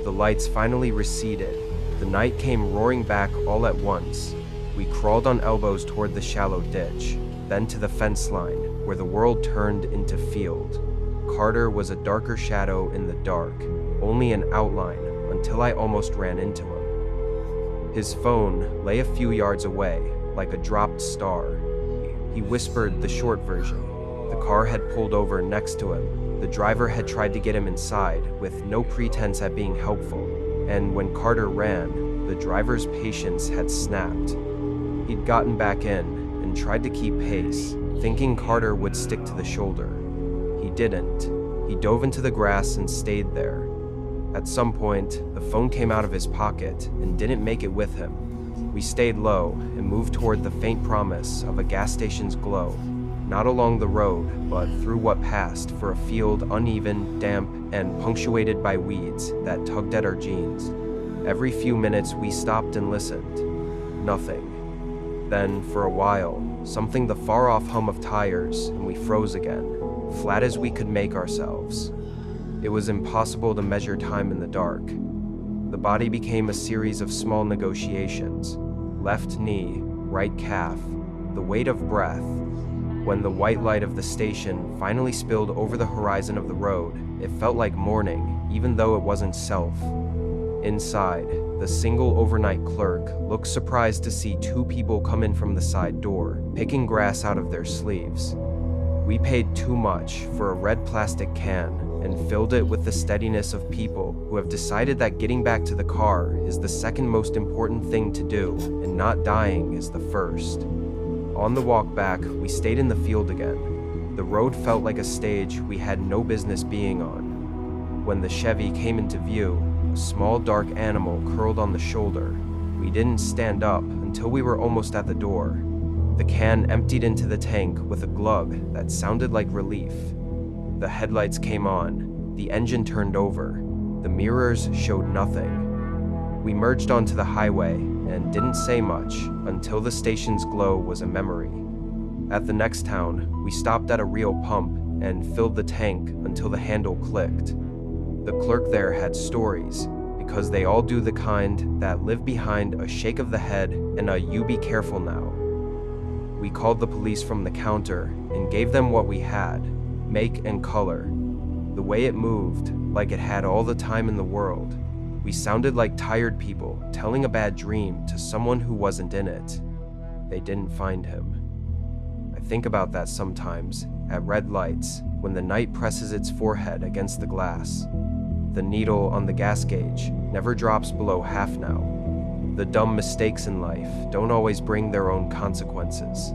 The lights finally receded. The night came roaring back all at once. We crawled on elbows toward the shallow ditch, then to the fence line, where the world turned into field. Carter was a darker shadow in the dark, only an outline, until I almost ran into him. His phone lay a few yards away, like a dropped star. He whispered the short version. The car had pulled over next to him. The driver had tried to get him inside, with no pretense at being helpful. And when Carter ran, the driver's patience had snapped. He'd gotten back in and tried to keep pace, thinking Carter would stick to the shoulder. He didn't. He dove into the grass and stayed there. At some point, the phone came out of his pocket and didn't make it with him. We stayed low and moved toward the faint promise of a gas station's glow, not along the road, but through what passed for a field uneven, damp, and punctuated by weeds that tugged at our jeans. Every few minutes we stopped and listened. Nothing. Then, for a while, something the far-off hum of tires, and we froze again, flat as we could make ourselves. It was impossible to measure time in the dark. The body became a series of small negotiations. Left knee, right calf, the weight of breath. When the white light of the station finally spilled over the horizon of the road, it felt like morning, even though it wasn't self. Inside, the single overnight clerk looked surprised to see two people come in from the side door, picking grass out of their sleeves. We paid too much for a red plastic can and filled it with the steadiness of people who have decided that getting back to the car is the second most important thing to do, and not dying is the first. On the walk back, we stayed in the field again. The road felt like a stage we had no business being on. When the Chevy came into view, a small dark animal curled on the shoulder. We didn't stand up until we were almost at the door. The can emptied into the tank with a glug that sounded like relief. The headlights came on. The engine turned over. The mirrors showed nothing. We merged onto the highway and didn't say much until the station's glow was a memory. At the next town, we stopped at a real pump and filled the tank until the handle clicked. The clerk there had stories, because they all do the kind that live behind a shake of the head and a "you be careful now." We called the police from the counter and gave them what we had, make and color. The way it moved, like it had all the time in the world. We sounded like tired people telling a bad dream to someone who wasn't in it. They didn't find him. I think about that sometimes, at red lights, when the night presses its forehead against the glass. The needle on the gas gauge never drops below half now. The dumb mistakes in life don't always bring their own consequences.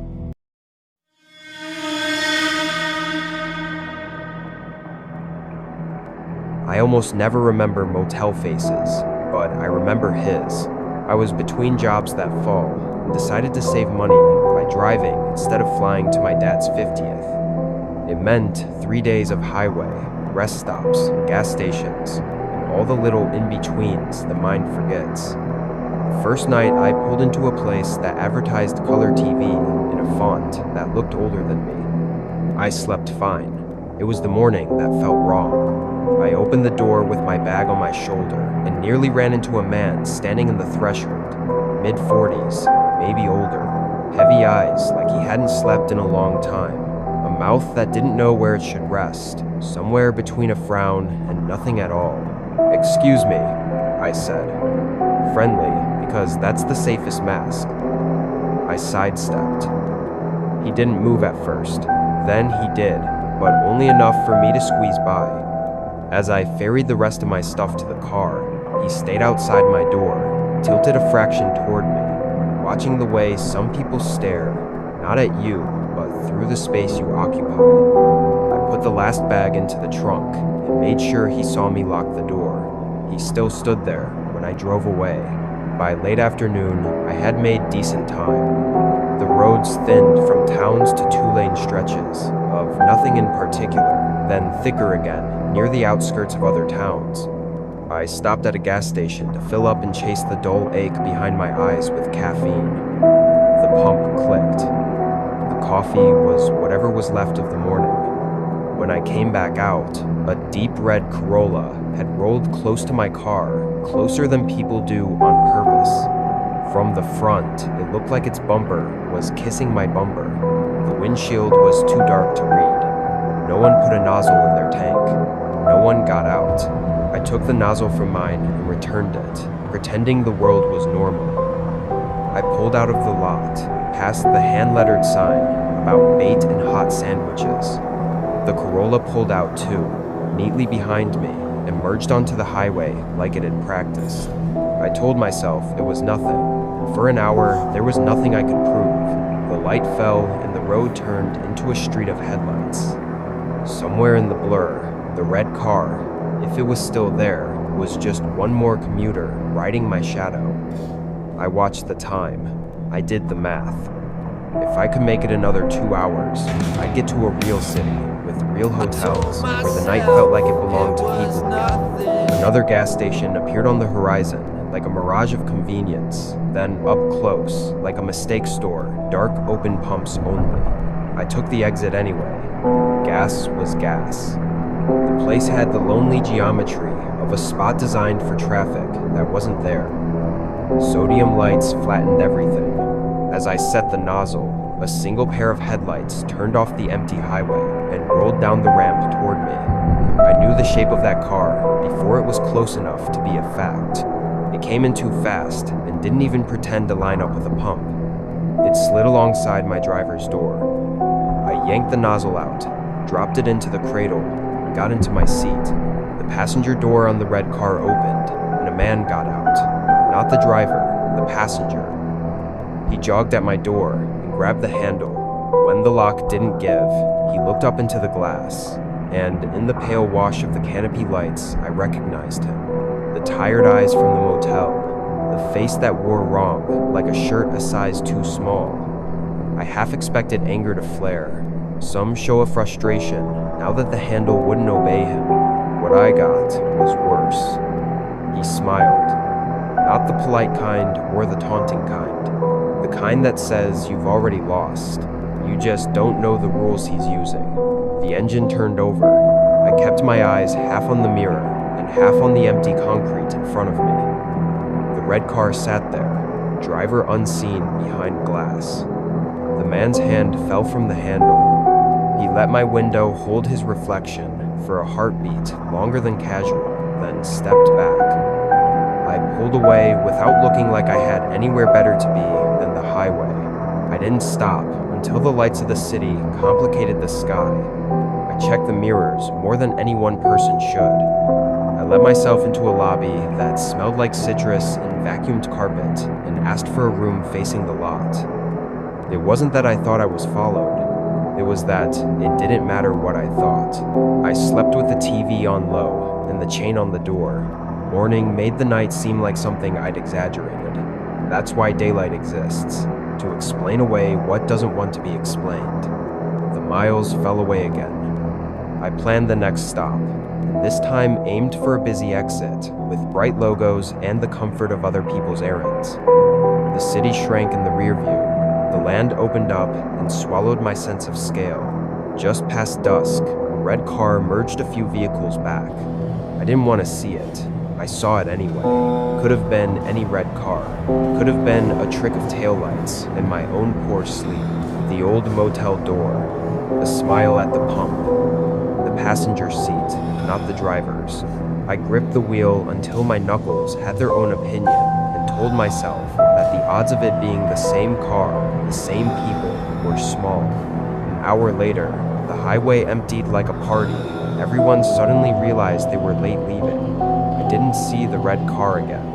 I almost never remember motel faces, but I remember his. I was between jobs that fall and decided to save money by driving instead of flying to my dad's 50th. It meant 3 days of highway, rest stops, gas stations, and all the little in-betweens the mind forgets. The first night I pulled into a place that advertised color TV in a font that looked older than me. I slept fine. It was the morning that felt wrong. I opened the door with my bag on my shoulder and nearly ran into a man standing in the threshold, mid-40s, maybe older, heavy eyes like he hadn't slept in a long time, a mouth that didn't know where it should rest, somewhere between a frown and nothing at all. "Excuse me," I said. Friendly, because that's the safest mask. I sidestepped. He didn't move at first. Then he did, but only enough for me to squeeze by. As I ferried the rest of my stuff to the car, he stayed outside my door, tilted a fraction toward me, watching the way some people stare, not at you, but through the space you occupy. I put the last bag into the trunk and made sure he saw me lock the door. He still stood there when I drove away. By late afternoon, I had made decent time. The roads thinned from towns to two-lane stretches of nothing in particular, then thicker again near the outskirts of other towns. I stopped at a gas station to fill up and chase the dull ache behind my eyes with caffeine. The pump clicked. The coffee was whatever was left of the morning. When I came back out, a deep red Corolla had rolled close to my car, closer than people do on purpose. From the front, it looked like its bumper was kissing my bumper. The windshield was too dark to read. No one put a nozzle in their tank. No one got out. I took the nozzle from mine and returned it, pretending the world was normal. I pulled out of the lot, past the hand-lettered sign about bait and hot sandwiches. The Corolla pulled out too, neatly behind me, and merged onto the highway like it had practiced. I told myself it was nothing, and for an hour there was nothing I could prove. The light fell and the road turned into a street of headlights. Somewhere in the blur, the red car, if it was still there, was just one more commuter riding my shadow. I watched the time. I did the math. If I could make it another 2 hours, I'd get to a real city with real hotels where the night felt like it belonged to people again. Another gas station appeared on the horizon like a mirage of convenience, then up close like a mistake store, dark open pumps only. I took the exit anyway. Gas was gas. The place had the lonely geometry of a spot designed for traffic that wasn't there. Sodium lights flattened everything. As I set the nozzle, a single pair of headlights turned off the empty highway and rolled down the ramp toward me. I knew the shape of that car before it was close enough to be a fact. It came in too fast and didn't even pretend to line up with a pump. It slid alongside my driver's door. I yanked the nozzle out, dropped it into the cradle, and got into my seat. The passenger door on the red car opened, and a man got out. Not the driver, the passenger. He jogged at my door and grabbed the handle. When the lock didn't give, he looked up into the glass, and in the pale wash of the canopy lights, I recognized him. The tired eyes from the motel, the face that wore wrong, like a shirt a size too small. I half expected anger to flare, some show of frustration now that the handle wouldn't obey him. What I got was worse. He smiled. Not the polite kind or the taunting kind. The kind that says you've already lost. You just don't know the rules he's using. The engine turned over. I kept my eyes half on the mirror and half on the empty concrete in front of me. The red car sat there, driver unseen behind glass. The man's hand fell from the handle. He let my window hold his reflection for a heartbeat longer than casual, then stepped back. I pulled away without looking like I had anywhere better to be than the highway. I didn't stop until the lights of the city complicated the sky. I checked the mirrors more than any one person should. I let myself into a lobby that smelled like citrus and vacuumed carpet and asked for a room facing the lot. It wasn't that I thought I was followed. It was that it didn't matter what I thought. I slept with the TV on low and the chain on the door. Morning made the night seem like something I'd exaggerated. That's why daylight exists, to explain away what doesn't want to be explained. The miles fell away again. I planned the next stop, and this time aimed for a busy exit with bright logos and the comfort of other people's errands. The city shrank in the rear view. The land opened up and swallowed my sense of scale. Just past dusk, a red car merged a few vehicles back. I didn't want to see it. I saw it anyway. Could have been any red car. Could have been a trick of taillights and my own poor sleep. The old motel door. The smile at the pump. The passenger seat, not the driver's. I gripped the wheel until my knuckles had their own opinion and told myself that the odds of it being the same car, the same people, were small. An hour later, the highway emptied like a party. Everyone suddenly realized they were late leaving. I didn't see the red car again.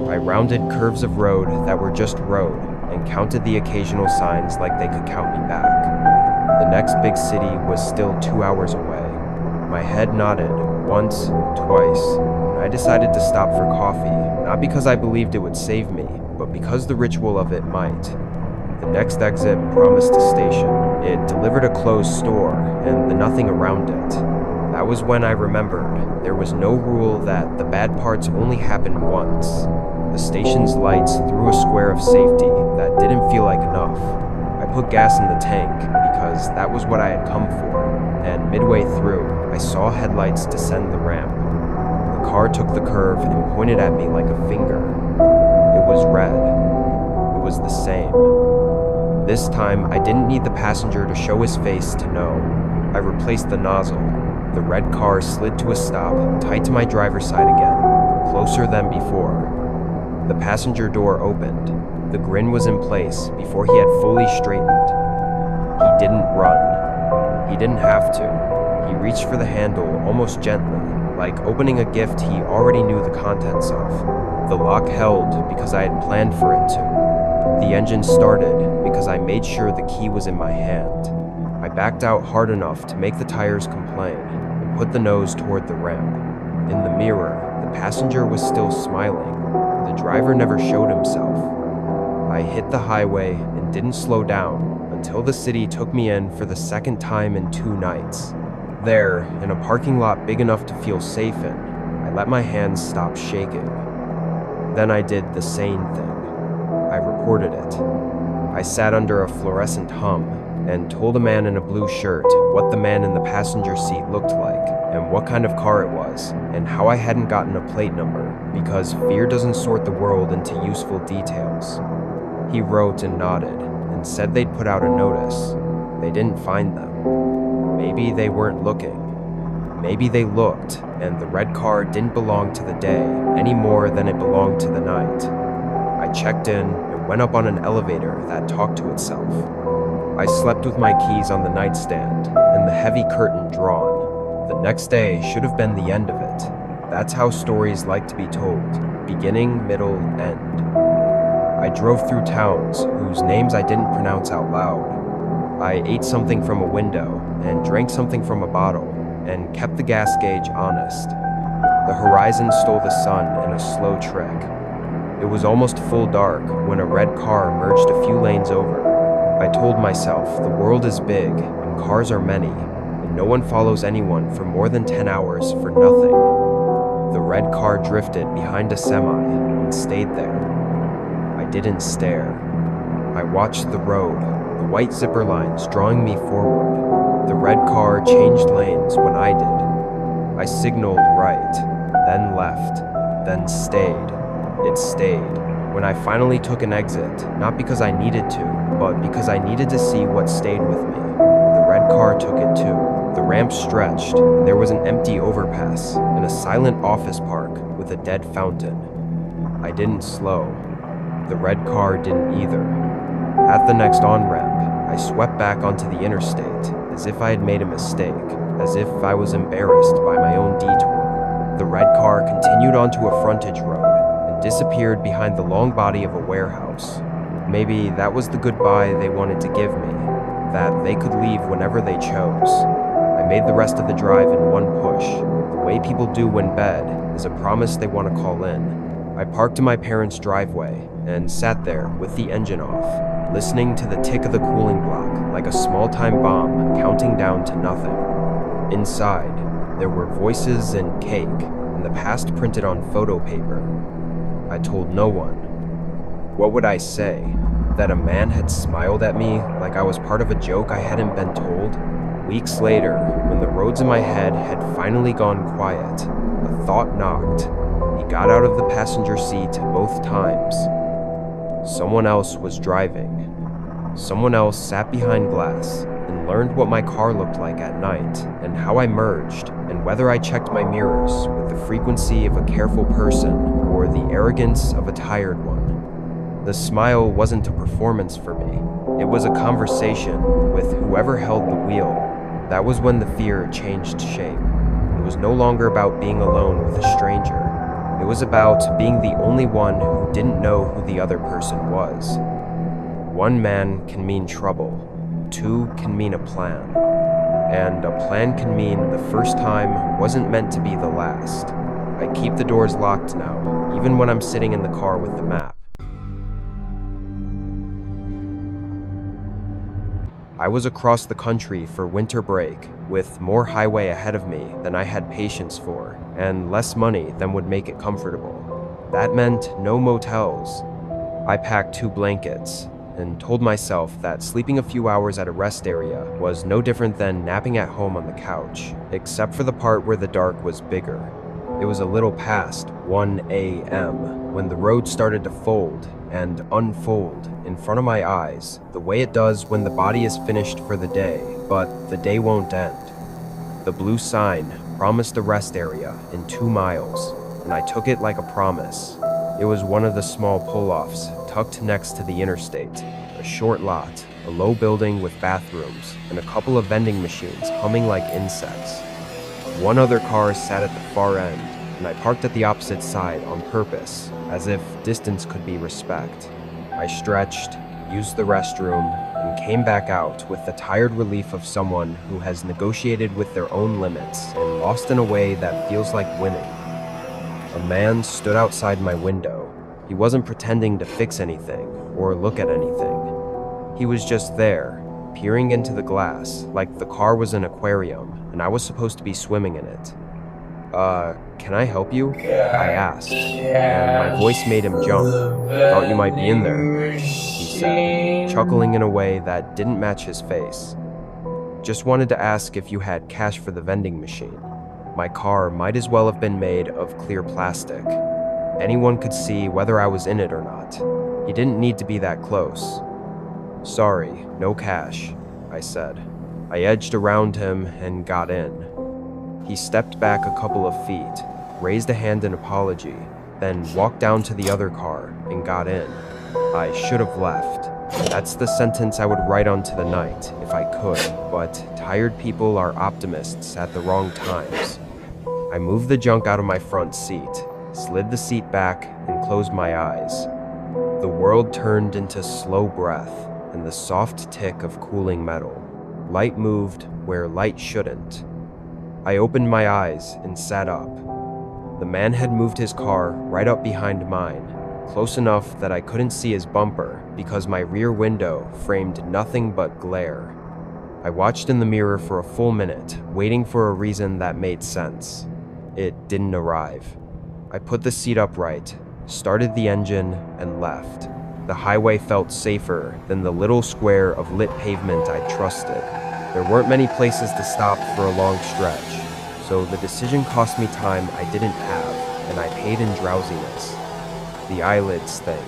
I rounded curves of road that were just road and counted the occasional signs like they could count me back. The next big city was still 2 hours away. My head nodded once, twice, and I decided to stop for coffee, not because I believed it would save me, but because the ritual of it might. The next exit promised a station. It delivered a closed store and the nothing around it. That was when I remembered there was no rule that the bad parts only happened once. The station's lights threw a square of safety that didn't feel like enough. I put gas in the tank because that was what I had come for. and midway through, I saw headlights descend the ramp. The car took the curve and pointed at me like a finger. It was red. It was the same. This time, I didn't need the passenger to show his face to know. I replaced the nozzle. The red car slid to a stop, tight to my driver's side again, closer than before. The passenger door opened. The Grin was in place before he had fully straightened. He didn't run. He didn't have to. He reached for the handle almost gently, like opening a gift he already knew the contents of. The lock held because I had planned for it to. The engine started because I made sure the key was in my hand. I backed out hard enough to make the tires complain and put the nose toward the ramp. In the mirror, the passenger was still smiling. The driver never showed himself. I hit the highway and didn't slow down until the city took me in for the second time in 2 nights. There, in a parking lot big enough to feel safe in, I let my hands stop shaking. Then I did the sane thing. I reported it. I sat under a fluorescent hum and told a man in a blue shirt what the man in the passenger seat looked like and what kind of car it was and how I hadn't gotten a plate number because fear doesn't sort the world into useful details. He wrote and nodded and said they'd put out a notice. They didn't find them. Maybe they weren't looking. Maybe they looked and the red car didn't belong to the day any more than it belonged to the night. I checked in and went up on an elevator that talked to itself. I slept with my keys on the nightstand and the heavy curtain drawn. The next day should have been the end of it. That's how stories like to be told, beginning, middle, end. I drove through towns whose names I didn't pronounce out loud. I ate something from a window and drank something from a bottle and kept the gas gauge honest. The horizon stole the sun in a slow trick. It was almost full dark when a red car merged a few lanes over. I told myself the world is big and cars are many, and no one follows anyone for more than 10 hours for nothing. The red car drifted behind a semi and stayed there. I didn't stare. I watched the road, the white zipper lines drawing me forward. The red car changed lanes when I did. I signaled right, then left, then stayed. It stayed. When I finally took an exit, not because I needed to, but because I needed to see what stayed with me, the red car took it too. The ramp stretched, and there was an empty overpass and a silent office park with a dead fountain. I didn't slow. The red car didn't either. At the next on-ramp, I swept back onto the interstate, as if I had made a mistake, as if I was embarrassed by my own detour. The red car continued onto a frontage road and disappeared behind the long body of a warehouse. Maybe that was the goodbye they wanted to give me, that they could leave whenever they chose. I made the rest of the drive in one push. The way people do when bed is a promise they want to call in. I parked in my parents' driveway and sat there with the engine off, listening to the tick of the cooling block like a small-time bomb counting down to nothing. Inside, there were voices and cake, and the past printed on photo paper. I told no one. What would I say? That a man had smiled at me like I was part of a joke I hadn't been told? Weeks later, when the roads in my head had finally gone quiet, a thought knocked. He got out of the passenger seat both times. Someone else was driving. Someone else sat behind glass and learned what my car looked like at night and how I merged and whether I checked my mirrors with the frequency of a careful person or the arrogance of a tired one. The smile wasn't a performance for me. It was a conversation with whoever held the wheel. That was when the fear changed shape. It was no longer about being alone with a stranger. It was about being the only one who didn't know who the other person was. One man can mean trouble. 2 can mean a plan. And a plan can mean the first time wasn't meant to be the last. I keep the doors locked now, even when I'm sitting in the car with the map. I was across the country for winter break, with more highway ahead of me than I had patience for, and less money than would make it comfortable. That meant no motels. I packed 2 blankets, and told myself that sleeping a few hours at a rest area was no different than napping at home on the couch, except for the part where the dark was bigger. It was a little past 1 a.m. when the road started to fold and unfold in front of my eyes, the way it does when the body is finished for the day, but the day won't end. The blue sign promised a rest area in 2 miles, and I took it like a promise. It was one of the small pull-offs tucked next to the interstate, a short lot, a low building with bathrooms, and a couple of vending machines humming like insects. One other car sat at the far end, and I parked at the opposite side on purpose, as if distance could be respect. I stretched, used the restroom, and came back out with the tired relief of someone who has negotiated with their own limits and lost in a way that feels like winning. A man stood outside my window. He wasn't pretending to fix anything or look at anything. He was just there, peering into the glass like the car was an aquarium and I was supposed to be swimming in it. Can I help you? I asked, and my voice made him jump. Thought you might be in there, he said, chuckling in a way that didn't match his face. Just wanted to ask if you had cash for the vending machine. My car might as well have been made of clear plastic. Anyone could see whether I was in it or not. He didn't need to be that close. Sorry, no cash, I said. I edged around him and got in. He stepped back a couple of feet, raised a hand in apology, then walked down to the other car and got in. I should have left. That's the sentence I would write onto the night if I could, but tired people are optimists at the wrong times. I moved the junk out of my front seat, slid the seat back, and closed my eyes. The world turned into slow breath and the soft tick of cooling metal. Light moved where light shouldn't. I opened my eyes and sat up. The man had moved his car right up behind mine, close enough that I couldn't see his bumper because my rear window framed nothing but glare. I watched in the mirror for a full minute, waiting for a reason that made sense. It didn't arrive. I put the seat upright, started the engine, and left. The highway felt safer than the little square of lit pavement I trusted. There weren't many places to stop for a long stretch, so the decision cost me time I didn't have, and I paid in drowsiness. The eyelids thing,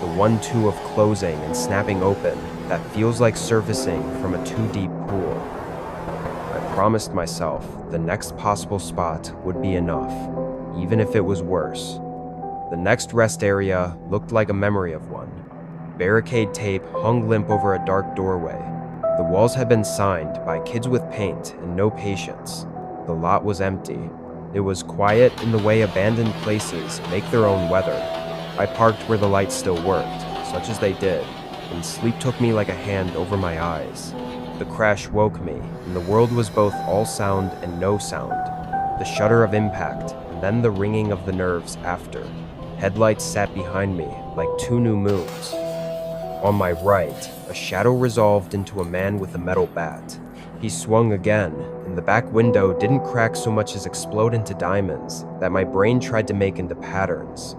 the 1-2 of closing and snapping open that feels like surfacing from a too-deep pool. I promised myself the next possible spot would be enough, even if it was worse. The next rest area looked like a memory of one. Barricade tape hung limp over a dark doorway. The walls had been signed by kids with paint and no patience. The lot was empty. It was quiet in the way abandoned places make their own weather. I parked where the lights still worked, such as they did, and sleep took me like a hand over my eyes. The crash woke me, and the world was both all sound and no sound. The shudder of impact, and then the ringing of the nerves after. Headlights sat behind me like 2 new moons. On my right, a shadow resolved into a man with a metal bat. He swung again, and the back window didn't crack so much as explode into diamonds that my brain tried to make into patterns.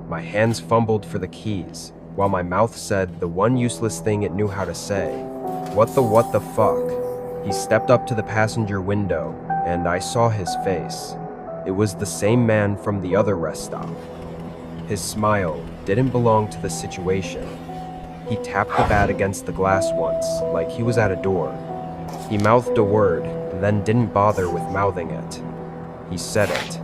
My hands fumbled for the keys, while my mouth said the one useless thing it knew how to say. What the fuck? He stepped up to the passenger window, and I saw his face. It was the same man from the other rest stop. His smile didn't belong to the situation. He tapped the bat against the glass once, like he was at a door. He mouthed a word, and then didn't bother with mouthing it. He said it.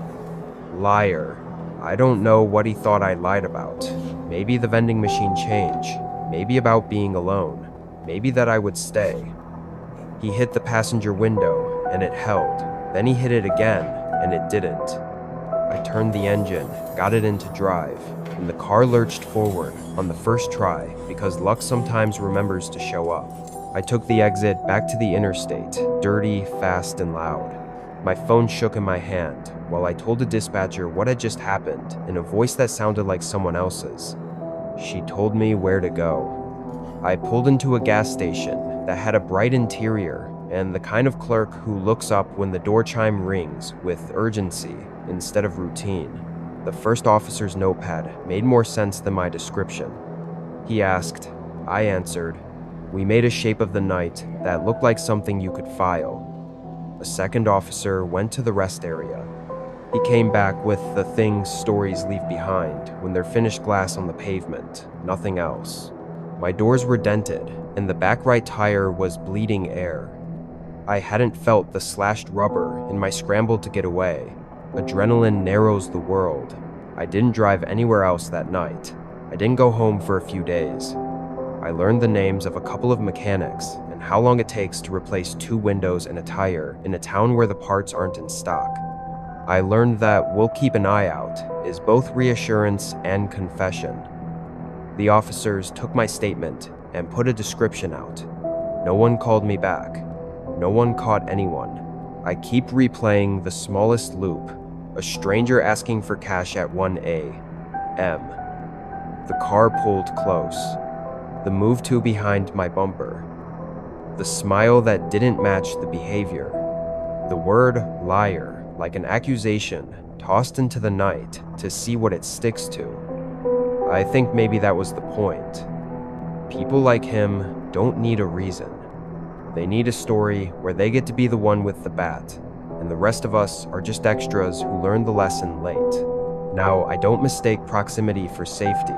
Liar. I don't know what he thought I lied about. Maybe the vending machine change. Maybe about being alone. Maybe that I would stay. He hit the passenger window, and it held. Then he hit it again, and it didn't. I turned the engine, got it into drive, and the car lurched forward on the first try because luck sometimes remembers to show up. I took the exit back to the interstate, dirty, fast, and loud. My phone shook in my hand while I told the dispatcher what had just happened in a voice that sounded like someone else's. She told me where to go. I pulled into a gas station that had a bright interior and the kind of clerk who looks up when the door chime rings with urgency instead of routine. The first officer's notepad made more sense than my description. He asked, I answered. We made a shape of the night that looked like something you could file. A second officer went to the rest area. He came back with the things stories leave behind when they're finished glass on the pavement, nothing else. My doors were dented, and the back right tire was bleeding air. I hadn't felt the slashed rubber in my scramble to get away. Adrenaline narrows the world. I didn't drive anywhere else that night. I didn't go home for a few days. I learned the names of a couple of mechanics and how long it takes to replace 2 windows and a tire in a town where the parts aren't in stock. I learned that "we'll keep an eye out" is both reassurance and confession. The officers took my statement and put a description out. No one called me back. No one caught anyone. I keep replaying the smallest loop, a stranger asking for cash at 1 a.m. The car pulled close. The move to behind my bumper. The smile that didn't match the behavior. The word liar, like an accusation, tossed into the night to see what it sticks to. I think maybe that was the point. People like him don't need a reason. They need a story where they get to be the one with the bat, and the rest of us are just extras who learn the lesson late. Now, I don't mistake proximity for safety.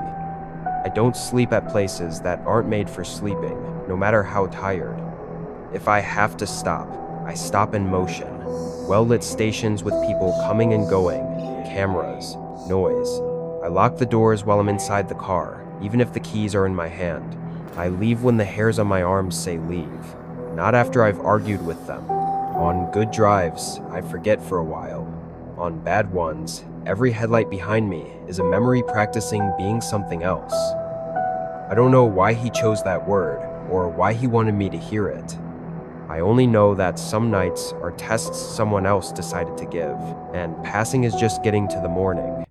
I don't sleep at places that aren't made for sleeping, no matter how tired. If I have to stop, I stop in motion. Well-lit stations with people coming and going, cameras, noise. I lock the doors while I'm inside the car, even if the keys are in my hand. I leave when the hairs on my arms say leave, not after I've argued with them. On good drives, I forget for a while. On bad ones, every headlight behind me is a memory practicing being something else. I don't know why he chose that word, or why he wanted me to hear it. I only know that some nights are tests someone else decided to give, and passing is just getting to the morning.